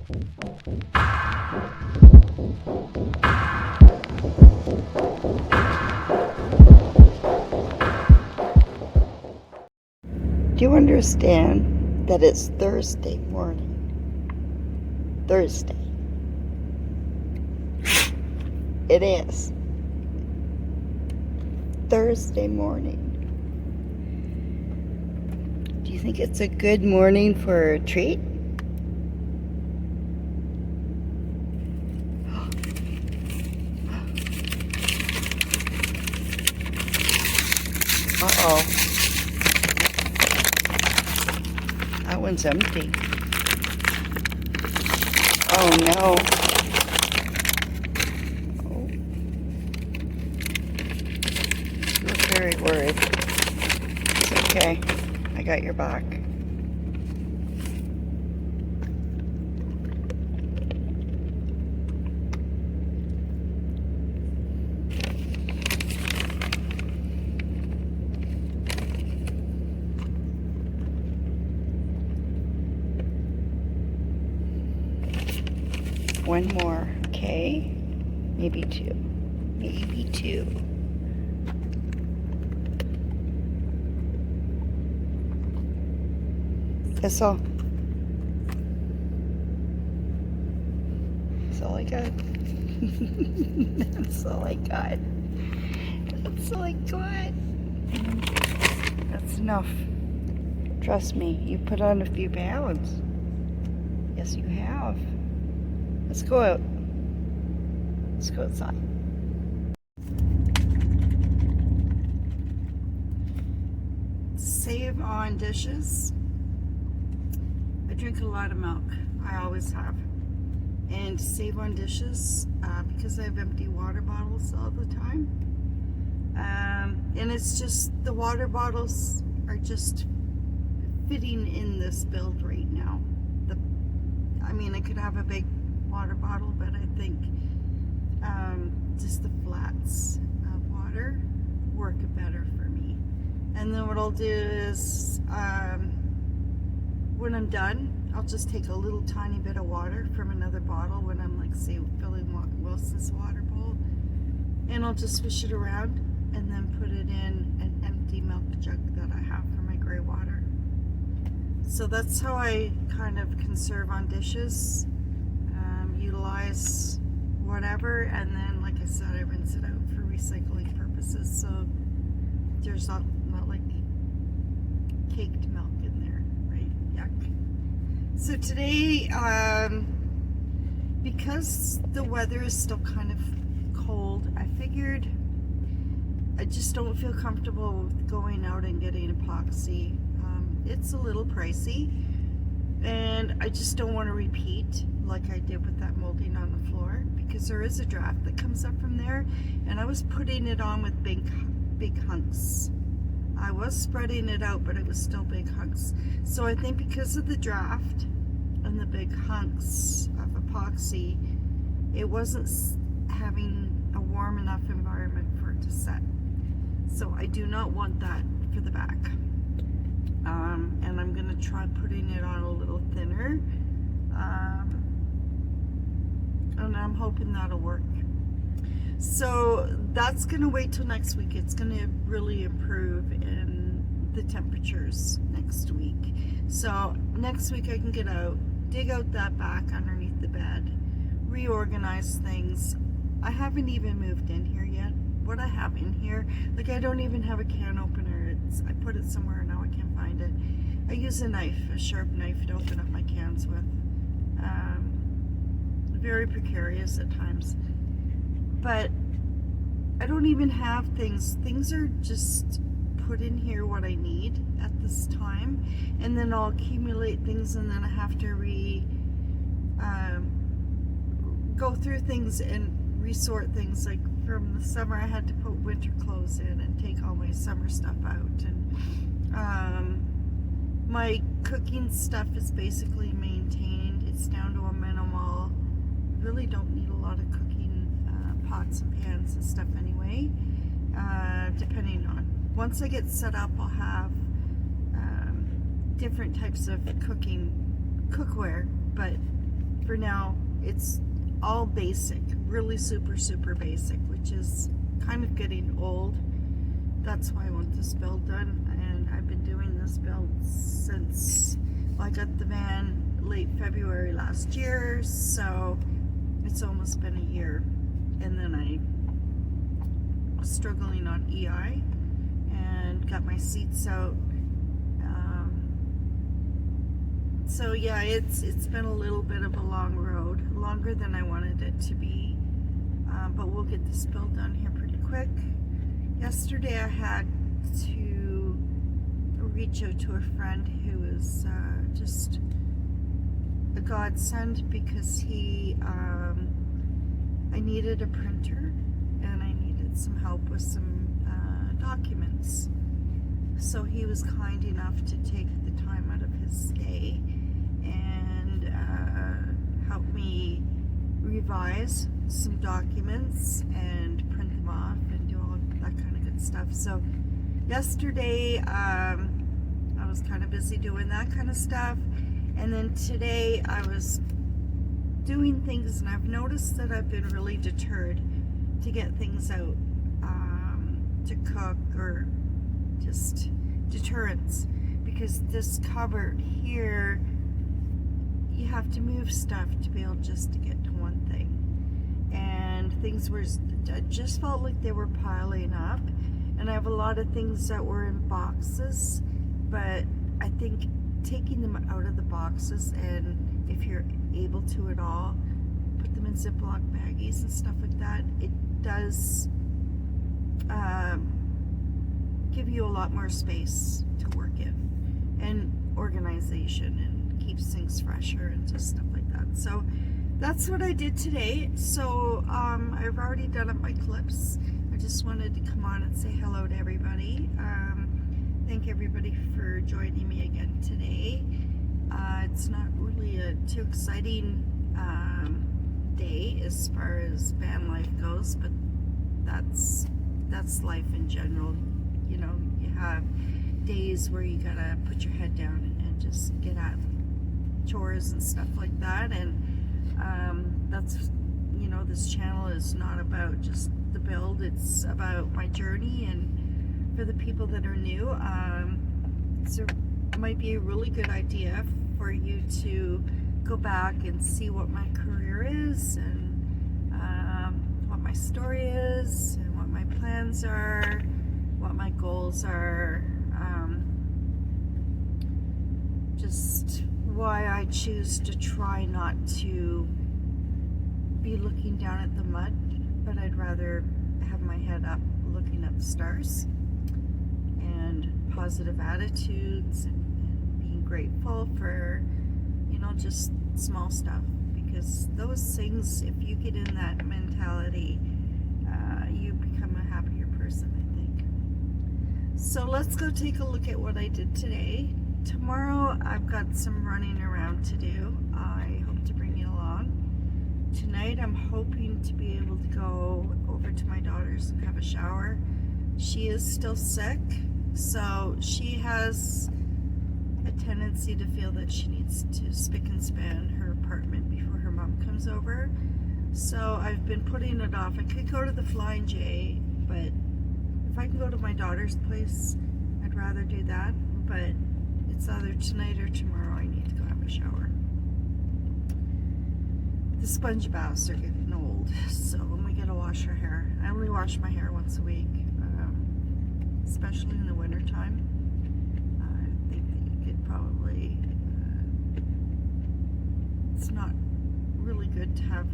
Do you understand that it's Thursday morning? Thursday. It is. Thursday morning. Do you think it's a good morning for a treat? Uh-oh. That one's empty. Oh no. Oh. You're very worried. It's okay. I got your back. One more, okay? Maybe two. Maybe two. That's all. That's all I got. That's all I got. That's all I got. That's enough. Trust me, you put on a few pounds. Yes, you have. Let's go out. Let's go outside. Save on dishes. I drink a lot of milk. I always have. And save on dishes because I have empty water bottles all the time. And it's just the water bottles are just fitting in this build right now. I mean, I could have a big water bottle, but I think just the flats of water work better for me. And then what I'll do is when I'm done, I'll just take a little tiny bit of water from another bottle when I'm like, say, filling Wilson's water bowl, and I'll just swish it around and then put it in an empty milk jug that I have for my gray water. So that's how I kind of conserve on dishes. Utilize whatever, and then like I said, I rinse it out for recycling purposes, so there's not like caked milk in there, right? Yuck. So today, because the weather is still kind of cold, I figured I just don't feel comfortable with going out and getting epoxy. It's a little pricey, and I just don't want to repeat like I did with that molding on the floor, because there is a draft that comes up from there, and I was putting it on with big hunks. I was spreading it out, but it was still big hunks. So I think because of the draft and the big hunks of epoxy, it wasn't having a warm enough environment for it to set. So I do not want that for the back. And I'm going to try putting it on a little thinner. And I'm hoping that'll work. So that's going to wait till next week. It's going to really improve in the temperatures next week. So next week I can get out, dig out that back underneath the bed, reorganize things. I haven't even moved in here yet. What I have in here, like I don't even have a can opener. I put it somewhere, now I can't find it. I use a knife, a sharp knife, to open up my cans with. Very precarious at times. But I don't even have things. Things are just put in here what I need at this time, and then I'll accumulate things, and then I have to go through things and resort things. Like from the summer, I had to put winter clothes in and take all my summer stuff out, and my cooking stuff is basically maintained. It's down to a minimal. Really don't need a lot of cooking pots and pans and stuff anyway, depending on. Once I get set up, I'll have different types of cookware, but for now, it's all basic, really super basic, which is kind of getting old. That's why I want this build done, and I've been doing this build since I got the van late February last year, so it's almost been a year. And then I was struggling on EI and got my seats out. So yeah, it's been a little bit of a long road, longer than I wanted it to be, but we'll get this build done here pretty quick. Yesterday I had to reach out to a friend who is just a godsend, because I needed a printer and I needed some help with some documents. So he was kind enough to take the time out of his day and help me revise some documents and print them off and do all that kind of good stuff. So yesterday I was kind of busy doing that kind of stuff, and then today I was doing things, and I've noticed that I've been really deterred to get things out to cook, or just deterrence, because this cupboard here, you have to move stuff to be able just to get to one thing, and things were, I just felt like they were piling up, and I have a lot of things that were in boxes, but I think taking them out of the boxes, and if you're able to at all, put them in Ziploc baggies and stuff like that, it does give you a lot more space to work in, and organization, and keeps things fresher and just stuff like that. So that's what I did today. So I've already done up my clips. I just wanted to come on and say hello to everybody. Thank everybody for joining me again today. It's not really a too exciting day as far as van life goes, but that's life in general. You know, you have days where you gotta put your head down and just get at chores and stuff like that, and that's, you know, this channel is not about just the build, it's about my journey. And for the people that are new, it might be a really good idea for you to go back and see what my career is, and what my story is, and what my plans are, what my goals are, just why I choose to try not to be looking down at the mud, but I'd rather have my head up looking at the stars, and positive attitudes, and being grateful for, you know, just small stuff, because those things, if you get in that mentality, you become a happier person, I think. So let's go take a look at what I did today. Tomorrow I've got some running around to do. I hope to bring you along. Tonight I'm hoping to be able to go over to my daughter's and have a shower. She is still sick, so she has a tendency to feel that she needs to spick and span her apartment before her mom comes over. So I've been putting it off. I could go to the Flying J, but if I can go to my daughter's place, I'd rather do that. But it's either tonight or tomorrow I need to go have a shower. The sponge baths are getting old, so we gotta wash our hair. I only wash my hair once a week, especially in the winter time. I think that you could probably, it's not really good to have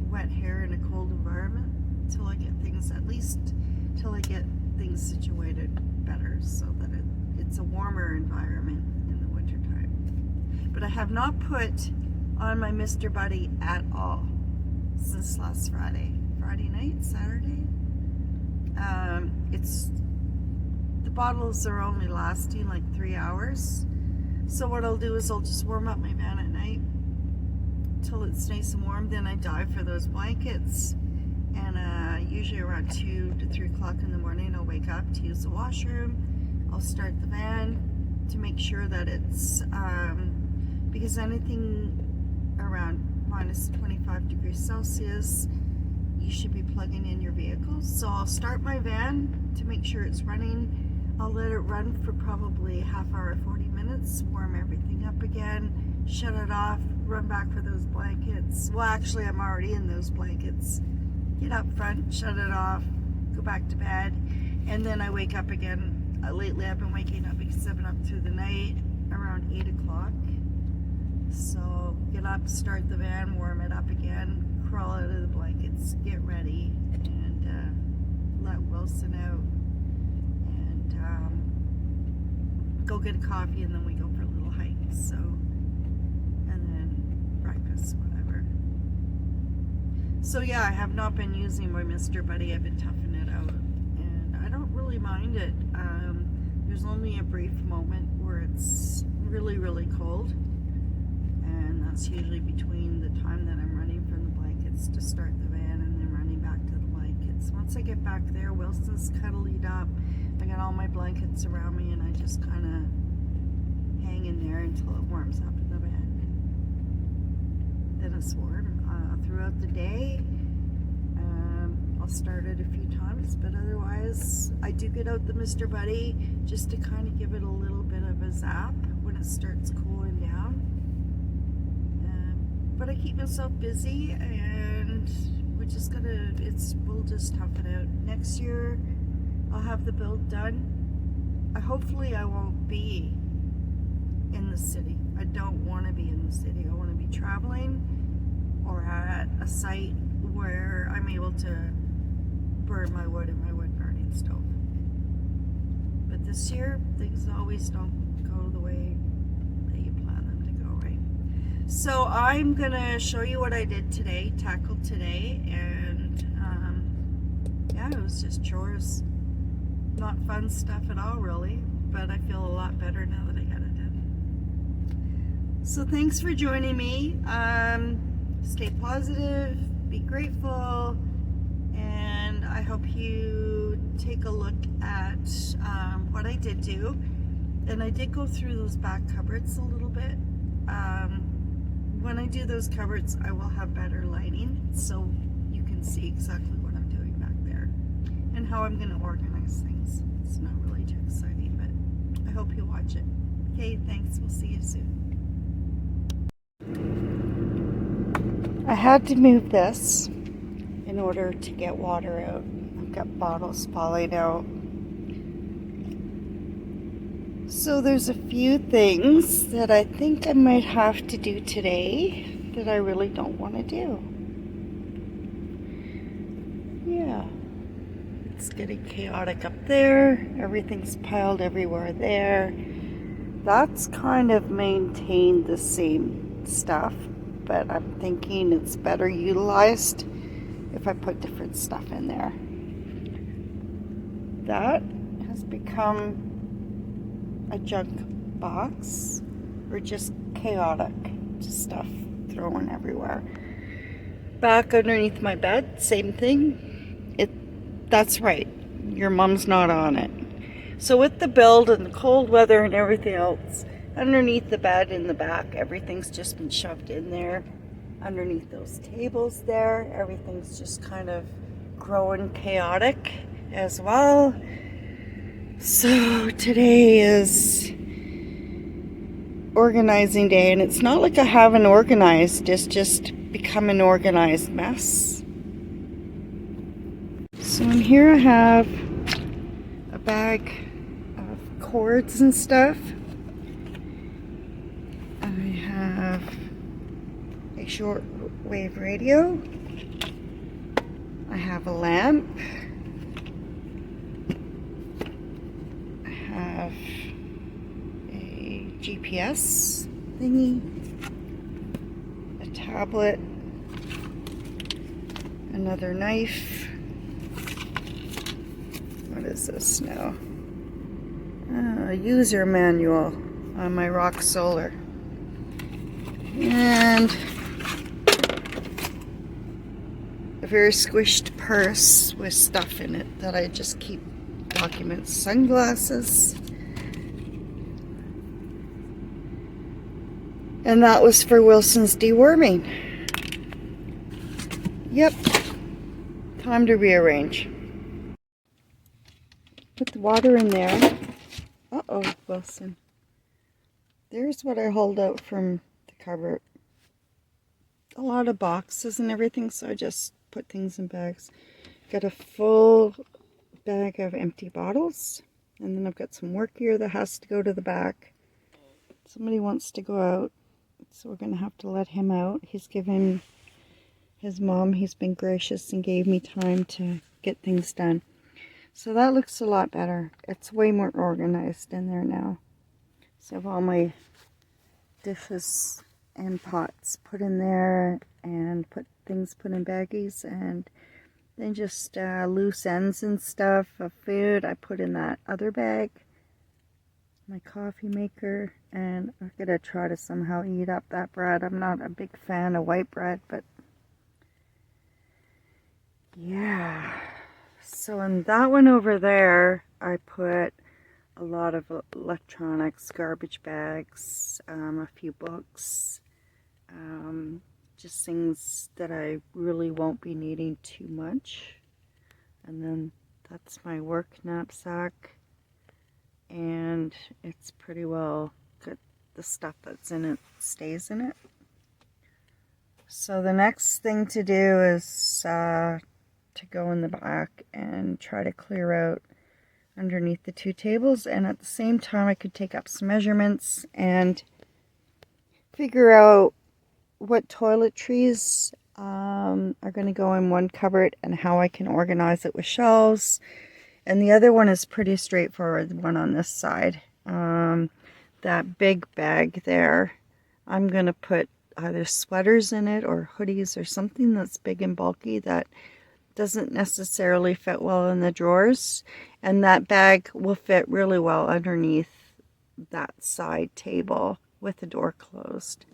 wet hair in a cold environment till I get things, at least till I get things situated better, so that it's a warmer environment in the winter time. But I have not put on my Mr. Buddy at all since last Friday night, Saturday. It's, the bottles are only lasting like 3 hours, so what I'll do is I'll just warm up my van at night till it's nice and warm. Then I dive for those blankets, and usually around 2 to 3 o'clock in the morning I'll wake up to use the washroom. I'll start the van to make sure that it's because anything around my minus 25 degrees Celsius, you should be plugging in your vehicle. So I'll start my van to make sure it's running. I'll let it run for probably half hour, 40 minutes, warm everything up again, shut it off, run back for those blankets. Well, actually, I'm already in those blankets. Get up front, shut it off, go back to bed, and then I wake up again. Lately, I've been waking up because I've been up through the night around 8 o'clock. So get up, start the van, warm it up again, crawl out of the blankets, get ready, and let Wilson out. Go get a coffee, and then we go for a little hike. So, and then breakfast, whatever. So yeah, I have not been using my Mr. Buddy. I've been toughing it out, and I don't really mind it. There's only a brief moment where it's really, really cold, and that's usually between the time that I'm running from the blankets to start the van and then running back to the blankets. Once I get back there, Wilson's cuddled up. I got all my blankets around me, and I just kind of hang in there until it warms up in the van. Then it's warm throughout the day. I'll start it a few times, but otherwise I do get out the Mr. Buddy just to kind of give it a little bit of a zap when it starts cooling down. But I keep myself busy, and we'll just tough it out. Next year I'll have the build done. Hopefully I won't be in the city. I don't want to be in the city. I want to be traveling or at a site where I'm able to burn my wood in my wood burning stove. But this year, things always don't go the way that you plan them to go, right? So I'm gonna show you what I did today, tackled today, and yeah, it was just chores. Not fun stuff at all, really, but I feel a lot better now that I got it done. So thanks for joining me. Stay positive, be grateful, and I hope you take a look at what I did do. And I did go through those back cupboards a little bit. When I do those cupboards, I will have better lighting, so you can see exactly what I'm doing back there and how I'm going to organize things. It's not really too exciting, but I hope you'll watch it. Okay, thanks. We'll see you soon. I had to move this in order to get water out. I've got bottles falling out. So there's a few things that I think I might have to do today that I really don't want to do. Yeah. It's getting chaotic up there. Everything's piled everywhere there. That's kind of maintained the same stuff, but I'm thinking it's better utilized if I put different stuff in there. That has become a junk box, or just chaotic, just stuff thrown everywhere. Back underneath my bed, same thing. That's right, your mom's not on it. So with the build and the cold weather and everything else, underneath the bed in the back, everything's just been shoved in there. Underneath those tables there, everything's just kind of growing chaotic as well. So today is organizing day, and it's not like I haven't organized, it's just become an organized mess. So in here I have a bag of cords and stuff. I have a shortwave radio. I have a lamp. I have a GPS thingy, a tablet, another knife. What is this now? A user manual on my Rock Solar. And a very squished purse with stuff in it that I just keep documents, sunglasses. And that was for Wilson's deworming. Yep, time to rearrange. Put the water in there. Uh-oh, Wilson. There's what I hauled out from the cupboard. A lot of boxes and everything, so I just put things in bags. Got a full bag of empty bottles, and then I've got some work gear that has to go to the back. Somebody wants to go out, so we're gonna have to let him out. He's given his mom, he's been gracious and gave me time to get things done. So that looks a lot better. It's way more organized in there now. So I have all my dishes and pots put in there, and things put in baggies, and then just loose ends and stuff of food I put in that other bag. My coffee maker, and I'm gonna try to somehow eat up that bread. I'm not a big fan of white bread, but yeah. So in that one over there, I put a lot of electronics, garbage bags, a few books, just things that I really won't be needing too much. And then that's my work knapsack, and it's pretty well good. The stuff that's in it stays in it. So the next thing to do is to go in the back and try to clear out underneath the two tables, and at the same time I could take up some measurements and figure out what toiletries are going to go in one cupboard and how I can organize it with shelves. And the other one is pretty straightforward, the one on this side. That big bag there, I'm going to put either sweaters in it or hoodies or something that's big and bulky that doesn't necessarily fit well in the drawers, and that bag will fit really well underneath that side table with the door closed.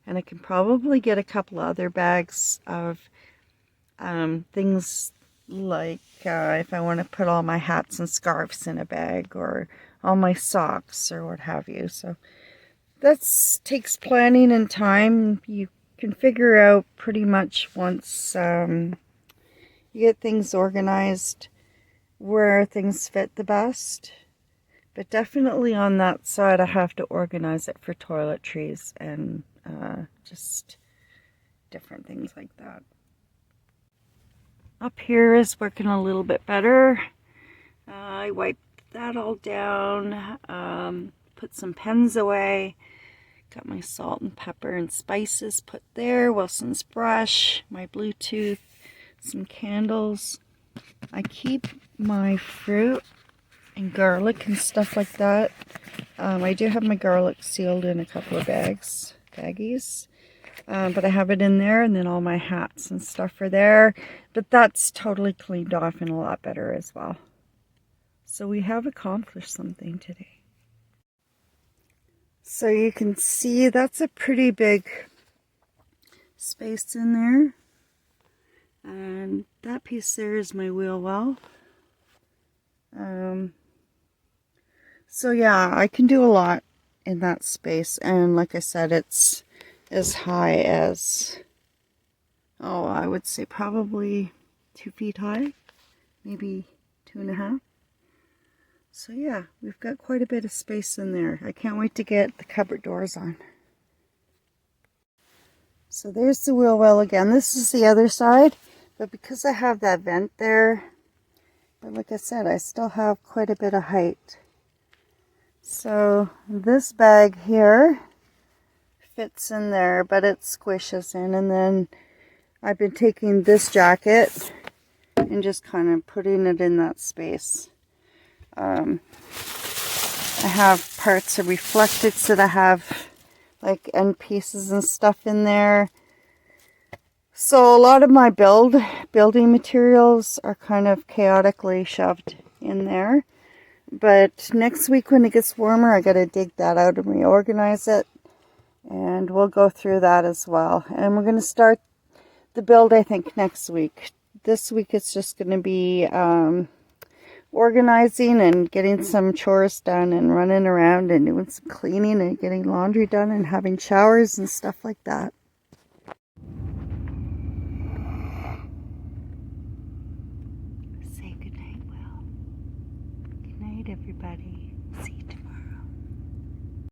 And I can probably get a couple of other bags of things like if I want to put all my hats and scarves in a bag, or all my socks or what have you. So that takes planning and time. You can figure out pretty much once you get things organized where things fit the best. But definitely on that side I have to organize it for toiletries and just different things like that. Up here is working a little bit better. I wiped that all down, put some pens away, got my salt and pepper and spices put there, Wilson's brush, my Bluetooth, some candles. I keep my fruit and garlic and stuff like that. I do have my garlic sealed in a couple of baggies. But I have it in there, and then all my hats and stuff are there. But that's totally cleaned off and a lot better as well. So we have accomplished something today. So you can see that's a pretty big space in there. And that piece there is my wheel well. So yeah, I can do a lot in that space. And like I said, it's as high as, oh, I would say probably 2 feet high, maybe 2.5. So yeah, we've got quite a bit of space in there. I can't wait to get the cupboard doors on. So there's the wheel well again. This is the other side, but because I have that vent there, but like I said, I still have quite a bit of height. So this bag here fits in there, but it squishes in, and then I've been taking this jacket and just kind of putting it in that space. I have parts are reflected, so that I have like end pieces and stuff in there. So a lot of my building materials are kind of chaotically shoved in there. But next week when it gets warmer, I gotta dig that out and reorganize it. And we'll go through that as well. And we're gonna start the build, I think, next week. This week it's just gonna be organizing and getting some chores done and running around and doing some cleaning and getting laundry done and having showers and stuff like that. night, everybody. See you tomorrow.